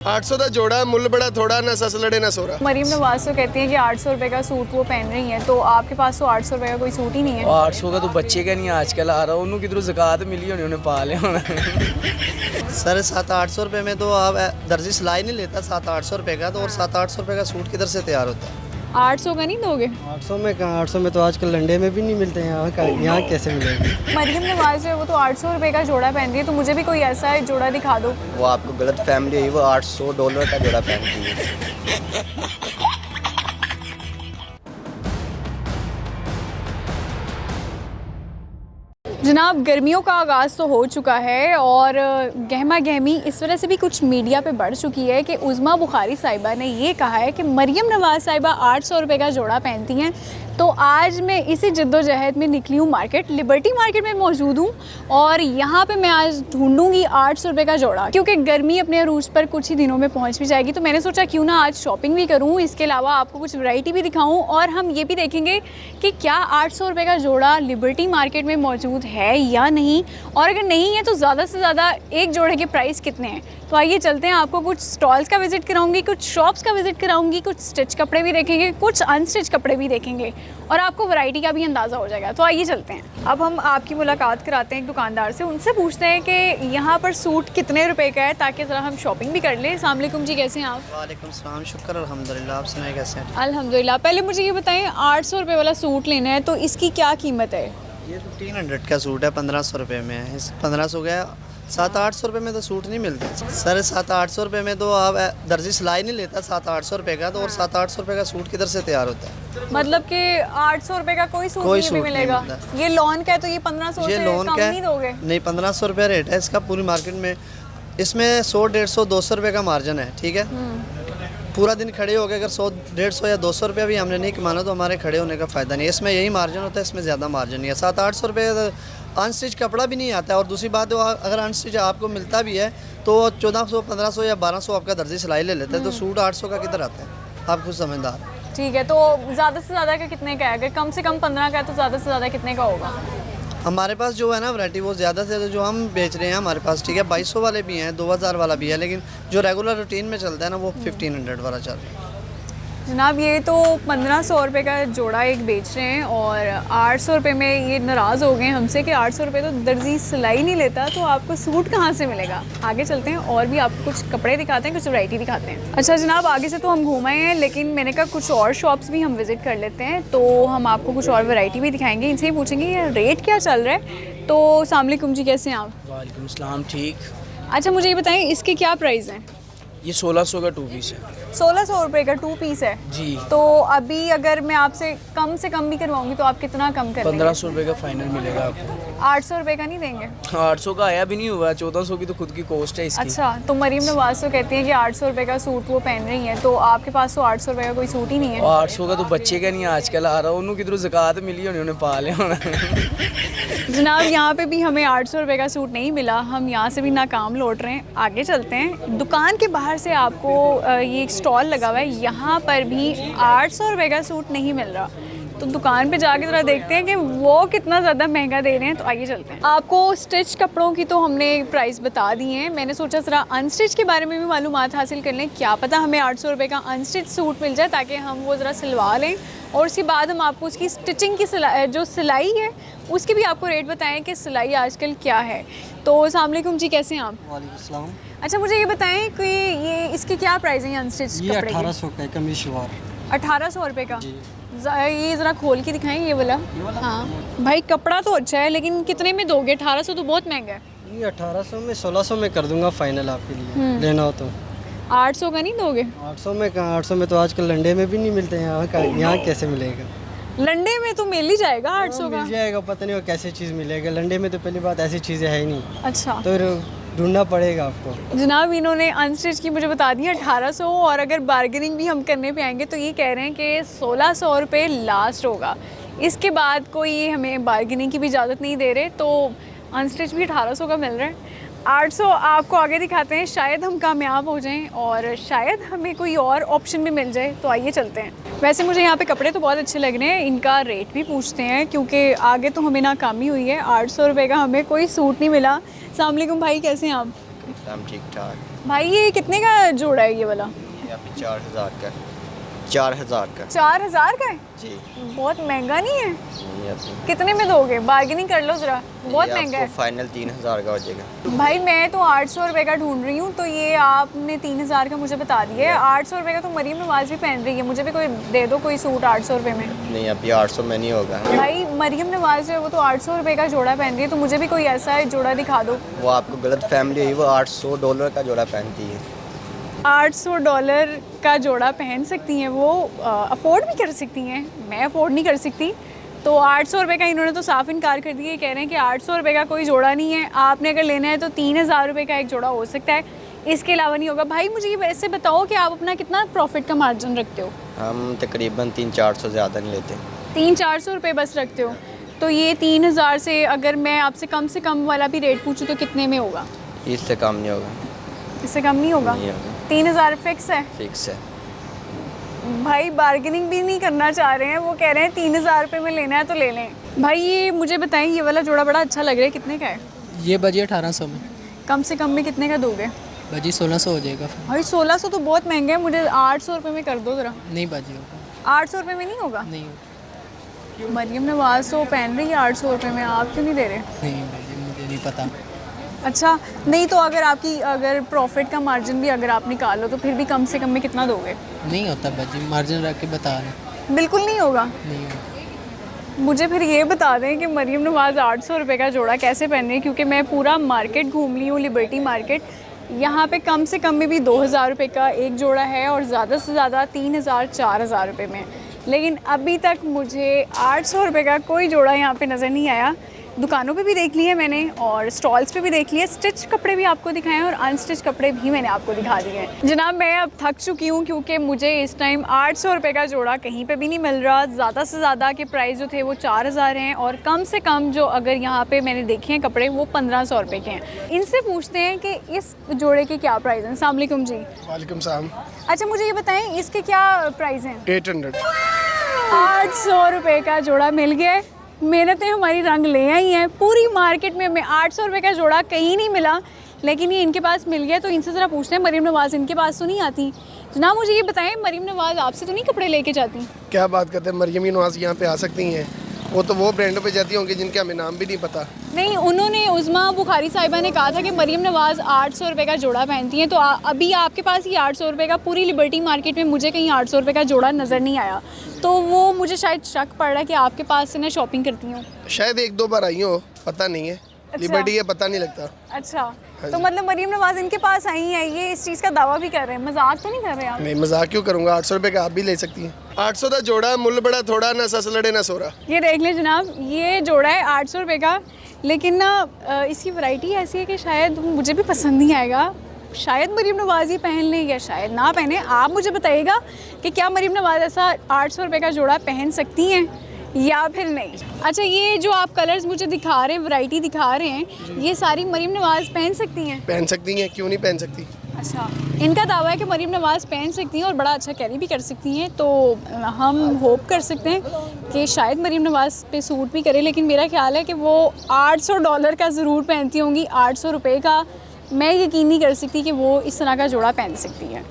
800 का जोड़ा, मुल बड़ा थोड़ा, ना सस लड़े ना सोरा। मरीम नवाज तो कहती है कि 800 रुपए का सूट वो पहन रही हैं, तो आपके पास तो 800 रुपए का कोई सूट ही नहीं है। 800 का तो बच्चे का नहीं आजकल आ रहा, उन्होंने किधरों ज़कात मिली होनी, उन्हें पा लिया होना। सर 700-800 रुपये में तो आप दर्जी सिलाई नहीं लेता 700-800 रुपये का, तो और 700-800 रुपये का सूट किधर से तैयार होता है? 800 का नहीं दोगे? 800 में कहाँ, 800 में तो आजकल लंडे में भी नहीं मिलते हैं, यहाँ कैसे मिलेंगे? मरीम नवाज है वो तो 800 रुपए का जोड़ा पहन रही है, तो मुझे भी कोई ऐसा जोड़ा दिखा दो। वो आपको गलत फैमिली है, वो $800 का जोड़ा पहनती है। जनाब, गर्मियों का आगाज़ तो हो चुका है और गहमा गहमी इस वजह से भी कुछ मीडिया पे बढ़ चुकी है कि उज़्मा बुखारी साहिबा ने ये कहा है कि मरीम नवाज साहिबा 800 रुपये का जोड़ा पहनती हैं। तो आज मैं इसी जद्दोजहद में निकली हूँ मार्केट, लिबर्टी मार्केट में मौजूद हूँ और यहाँ पे मैं आज ढूंढूंगी 800 रुपये का जोड़ा, क्योंकि गर्मी अपने अरूज पर कुछ ही दिनों में पहुँच भी जाएगी। तो मैंने सोचा क्यों ना आज शॉपिंग भी करूँ, इसके अलावा आपको कुछ वैरायटी भी दिखाऊँ और हम ये भी देखेंगे कि क्या 800 रुपये का जोड़ा लिबर्टी मार्केट में मौजूद है या नहीं, और अगर नहीं है तो ज़्यादा से ज़्यादा एक जोड़े के प्राइस कितने हैं। तो आइए चलते हैं, आपको कुछ स्टॉल्स का विज़िट कराऊंगी, कुछ शॉप्स का विज़िट कराऊंगी, कुछ स्टिच कपड़े भी देखेंगे, कुछ अनस्टिच कपड़े भी देखेंगे और आपको वैरायटी का भी अंदाज़ा हो जाएगा। तो आइए चलते हैं। अब हम आपकी मुलाकात कराते हैं एक दुकानदार से, उनसे पूछते हैं कि यहाँ पर सूट कितने रुपए का है, ताकि ज़रा हम शॉपिंग भी कर लें। अस्सलाम वालेकुम जी, कैसे हैं आप? वालेकुम सलाम, शुक्र अल्हम्दुलिल्लाह, आप सुनाए कैसे हैं? अल्हम्दुलिल्लाह। पहले मुझे ये बताएं, 800 रुपये वाला सूट लेना है तो इसकी क्या कीमत है? ये 1500 का सूट है, 1500 रुपये में है। 1500 का 700-800 रुपये में तो सूट नहीं मिलता सर। 700-800 रुपये में तो आप दर्जी सिलाई नहीं लेता 700-800 रुपये का, तो और 700-800 रुपये का सूट किधर से तैयार होता है? मतलब कि 800 रुपये का कोई सूट नहीं मिलेगा। ये लोन का है तो ये 1500 से कम नहीं दोगे? नहीं, 1500 रुपये रेट है इसका पूरी मार्केट में। इसमें 100, 150, 200 रुपये का मार्जिन है, ठीक है। पूरा दिन खड़े हो गए, अगर 100, 150 या 200 रुपया भी हमने नहीं कमाना तो हमारे खड़े होने का फ़ायदा नहीं है। इसमें यही मार्जिन होता है, इसमें ज़्यादा मार्जिन नहीं है। 700-800 रुपये अनस्टिच कपड़ा भी नहीं आता है, और दूसरी बात अगर अनस्टिच आपको मिलता भी है तो 1400, 1500 या 1200 आपका दर्जी सिलाई ले लेता है, तो सूट 800 का किधर आता है? आप खुद समझदार। ठीक है, तो ज़्यादा से ज़्यादा का कितने का है? अगर कम से कम 15 का है तो ज़्यादा से ज़्यादा कितने का होगा? हमारे पास जो है ना वैरायटी, वो ज़्यादा से ज़्यादा जो हम बेच रहे हैं हमारे पास, ठीक है, 2200 वाले भी हैं, 2000 वाला भी है, लेकिन जो रेगुलर रूटीन में चलता है ना वो 1500 वाला चल रहा है। जनाब, ये तो 1500 रुपये का जोड़ा एक बेच रहे हैं और 800 रुपये में ये नाराज़ हो गए हमसे कि 800 रुपये तो दर्जी सिलाई नहीं लेता, तो आपको सूट कहाँ से मिलेगा। आगे चलते हैं और भी आपको कुछ कपड़े दिखाते हैं, कुछ वैरायटी दिखाते हैं। अच्छा जनाब, आगे से तो हम घूम आए हैं, लेकिन मैंने कहा कुछ और शॉप्स भी हम विज़िट कर लेते हैं, तो हम आपको कुछ और वैरायटी भी दिखाएंगे। इनसे ही पूछेंगे ये रेट क्या चल रहा है। तो अस्सलाम वालेकुम जी, कैसे हैं आप? वालेकुम सलाम, ठीक। अच्छा मुझे ये बताएँ, इसके क्या प्राइस हैं? ये 1600 का 2 पीस है। 1600 रुपये का 2 पीस है जी। तो अभी अगर मैं आपसे कम से कम भी करवाऊंगी तो आप कितना कम कर देंगे? 1500 रुपये का फाइनल मिलेगा आपको। 800 रुपये का नहीं देंगे? 800 का आया भी नहीं हुआ, 1400 की तो खुद की कॉस्ट है इसकी। अच्छा, तो मरीम नवाज तो कहती है कि 800 रुपये का सूट वो पहन रही हैं, तो आपके पास तो 800 रुपये का कोई सूट ही नहीं है। 800 का तो बच्चे का नहीं आजकल आ रहा, उन्होंने किधरों ज़कात मिली होनी, उन्हें पा लिया होना। जनाब, यहाँ पे भी हमें 800 रुपये का सूट नहीं मिला, हम यहाँ से भी नाकाम लौट रहे हैं। आगे चलते हैं, दुकान के बाहर से आपको ये एक स्टॉल लगा हुआ है, यहाँ पर भी 800 रुपये का सूट नहीं मिल रहा, तो दुकान पे जाके ज़रा देखते हैं कि वो कितना ज़्यादा महंगा दे रहे हैं। तो आइए चलते हैं। आपको स्टिच कपड़ों की तो हमने प्राइस बता दी है, मैंने सोचा ज़रा अनस्टिच के बारे में भी मालूमात हासिल कर लें, क्या पता हमें 800 रुपये का अनस्टिच सूट मिल जाए, ताकि हम वो ज़रा सिलवा लें और उसके बाद हम आपको उसकी स्टिचिंग की जो सिलाई है उसकी भी आपको रेट बताएं कि सिलाई आजकल क्या है। तो अस्सलाम वालेकुम जी, कैसे हैं आप? वालेकुम सलाम। अच्छा मुझे ये बताएं कि ये इसके क्या प्राइस हैं अनस्टिच कपड़े? ये 1800 का है, कमीज शलवार। 1800 रुपये का? ये ज़रा खोल के दिखाएं, ये वाला। हाँ भाई, कपड़ा तो अच्छा है, लेकिन कितने में दोगे? 1800 तो बहुत महंगा है। ये 1800 में 1600 में कर दूंगा फाइनल आपके लिए, लेना हो तो। 800 का नहीं दोगे? 800 में कहाँ, 800 में तो आजकल लंडे में भी नहीं मिलते हैं, यहाँ कैसे मिलेगा? लंडे में तो मिल ही जाएगा 800 का। मिल जाएगा, पता नहीं वो कैसी चीज़ मिलेगा लंडे में, तो पहली बात ऐसी चीज़ें है ही नहीं। अच्छा, तो ढूंढना पड़ेगा आपको। जनाब, इन्होंने अनस्टिच की मुझे बता दी 1800, और अगर बार्गेनिंग भी हम करने पे आएंगे तो ये कह रहे हैं कि 1600 रुपये लास्ट होगा, इसके बाद कोई हमें बार्गेनिंग की भी इजाज़त नहीं दे रहे। तो अनस्टिच भी 1800 का मिल रहा है। 800 आपको आगे दिखाते हैं, शायद हम कामयाब हो जाएं और शायद हमें कोई और ऑप्शन भी मिल जाए। तो आइए चलते हैं। वैसे मुझे यहाँ पे कपड़े तो बहुत अच्छे लग रहे हैं, इनका रेट भी पूछते हैं, क्योंकि आगे तो हमें नाकामी हुई है। 800 रुपये का हमें कोई सूट नहीं मिला। अस्सलाम वालेकुम भाई, कैसे हैं आप? ठीक ठाक। भाई ये कितने का जोड़ा है ये वाला? ये आपकी 4000 का 4000 का 4000 का है? जी। बहुत महंगा नहीं है? नहीं आपको कितने में दोगे? बार्गेनिंग कर लो जरा, बहुत महंगा है। फाइनल 3000 का हो जाएगा। भाई मैं तो 800 रुपये का ढूंढ रही हूँ, तो ये आपने 3000 का मुझे बता दिया है। 800 रुपये का तो मरीम नवाज भी पहन रही है, मुझे भी कोई दे दो कोई सूट 800 रुपये में। नहीं अभी 800 में नहीं होगा। भाई मरीम नवाज जो है वो तो 800 रुपये का जोड़ा पहन रही है, तो मुझे भी कोई ऐसा जोड़ा दिखा दो। वो आपको गलत फैमिली हुई, वो $800 का जोड़ा पहनती है। $800 का जोड़ा पहन सकती हैं वो, अफोर्ड भी कर सकती हैं, मैं अफोर्ड नहीं कर सकती। तो 800 रुपये का इन्होंने तो साफ इनकार कर दिया, कह रहे हैं कि 800 रुपये का कोई जोड़ा नहीं है, आपने अगर लेना है तो 3000 रुपये का एक जोड़ा हो सकता है, इसके अलावा नहीं होगा। भाई मुझे ये वैसे बताओ कि आप अपना कितना प्रॉफिट का मार्जिन रखते हो? हम तकरीबन 300-400 ज़्यादा नहीं लेते। 300-400 रुपये बस रखते हो? तो ये 3000 से अगर मैं आपसे कम वाला भी रेट पूछूँ तो कितने में होगा? इससे कम नहीं होगा। इससे कम नहीं होगा? नहीं होगा। 3000 फिक्स है? फिक्स है। भाई बार्गेनिंग भी नहीं करना चाह रहे हैं, वो कह रहे हैं 3000 रुपये में लेना है तो ले लें। भाई ये मुझे बताएं, ये वाला जोड़ा बड़ा अच्छा लग रहा है, कितने का है? ये बाजी 1800 में। कम से कम में कितने का दोगे? बाजी 1600 हो जाएगा फिर। भाई 1600 तो बहुत महंगा है, मुझे 800 रुपये में कर दो ज़रा। नहीं बाजी होगा। 800 रुपये में नहीं होगा? नहीं होगा। मरियम नवाज तो पहन रही है 800 रुपये में, आप क्यों नहीं दे रहे? नहीं बाजी मुझे नहीं पता। अच्छा नहीं तो अगर प्रॉफिट का मार्जिन भी अगर आप निकालो तो फिर भी कम से कम में कितना दोगे? नहीं होता बाजी, मार्जिन रख के बता रहे। बिल्कुल नहीं होगा? नहीं होगा। मुझे फिर ये बता दें कि मरियम नवाज 800 रुपये का जोड़ा कैसे पहन रही है, क्योंकि मैं पूरा मार्केट घूम ली हूँ, लिबर्टी मार्केट, यहाँ पे कम से कम में भी 2000 रुपये का एक जोड़ा है और ज़्यादा से ज़्यादा 3000-4000 रुपये में, लेकिन अभी तक मुझे 800 रुपये का कोई जोड़ा यहाँ पे नज़र नहीं आया। दुकानों पे भी देख लिए मैंने और स्टॉल्स पे भी देख लिए, स्टिच कपड़े भी आपको दिखाए हैं और अनस्टिच कपड़े भी मैंने आपको दिखा दिए हैं। जनाब मैं अब थक चुकी हूँ, क्योंकि मुझे इस टाइम 800 रुपये का जोड़ा कहीं पे भी नहीं मिल रहा। ज़्यादा से ज़्यादा के प्राइस जो थे वो 4000 हैं और कम से कम जो अगर यहाँ पे मैंने देखे हैं कपड़े वो 1500 रुपये के हैं। इनसे पूछते हैं कि इस जोड़े के क्या प्राइस हैं। अस्सलाम वालेकुम जी। वालेकुम सलाम। अच्छा मुझे ये बताएँ इसके क्या प्राइस हैं? 800। 800 रुपये का जोड़ा मिल गया है। मेहनतें हमारी रंग ले आई हैं, पूरी मार्केट में हमें 800 रुपये का जोड़ा कहीं नहीं मिला, लेकिन ये इनके पास मिल गया। तो इनसे ज़रा पूछते हैं, मरीम नवाज़ इनके पास तो नहीं आती? जनाब मुझे ये बताएं, मरीम नवाज़ आपसे तो नहीं कपड़े लेके जाती? क्या बात करते हैं, मरियम नवाज यहाँ पे आ सकती हैं, वो तो वो ब्रांडों पे जाती होंगी जिनके हमें नाम भी नहीं पता। नहीं, उन्होंने उज़मा बुखारी साहिबा ने कहा था कि मरीम नवाज़ 800 रुपये का जोड़ा पहनती हैं, तो अभी आपके पास ये 800 रुपये का, पूरी लिबर्टी मार्केट में मुझे कहीं 800 रुपये का जोड़ा नज़र नहीं आया, तो वो मुझे शायद शक पड़ रहा है कि आपके पास से ना शॉपिंग करती हूँ। शायद 1-2 बार आई हो, पता नहीं है। लिबर्टी है, पता नहीं लगता। अच्छा तो मतलब मरीम नवाज़ इनके पास आई हैं, ये इस चीज़ का दावा भी कर रहे हैं, मजाक तो नहीं कर रहे आप? नहीं मजाक क्यों करूँगा, 800 रुपये का आप भी ले सकती हैं। 800 का जोड़ा, मुल बड़ा थोड़ा, ना सस लड़े ना सोरा। ये देख लें जनाब, ये जोड़ा है 800 रुपये का, लेकिन ना इसकी वैरायटी ऐसी है कि शायद मुझे भी पसंद नहीं आएगा। शायद मरीम नवाज़ ही पहन लें या शायद ना पहने। आप मुझे बताइएगा कि क्या मरीम नवाज़ ऐसा 800 रुपये का जोड़ा पहन सकती हैं या फिर नहीं। अच्छा ये जो आप कलर्स मुझे दिखा रहे हैं, वैरायटी दिखा रहे हैं, ये सारी मरीम नवाज़ पहन सकती हैं? पहन सकती हैं, क्यों नहीं पहन सकती। अच्छा इनका दावा है कि मरीम नवाज़ पहन सकती हैं और बड़ा अच्छा कैरी भी कर सकती हैं, तो हम होप कर सकते हैं कि शायद मरीम नवाज़ पे सूट भी करे, लेकिन मेरा ख्याल है कि वो $800 का ज़रूर पहनती होंगी। 800 रुपये का मैं यकीन नहीं कर सकती कि वो इस तरह का जोड़ा पहन सकती है।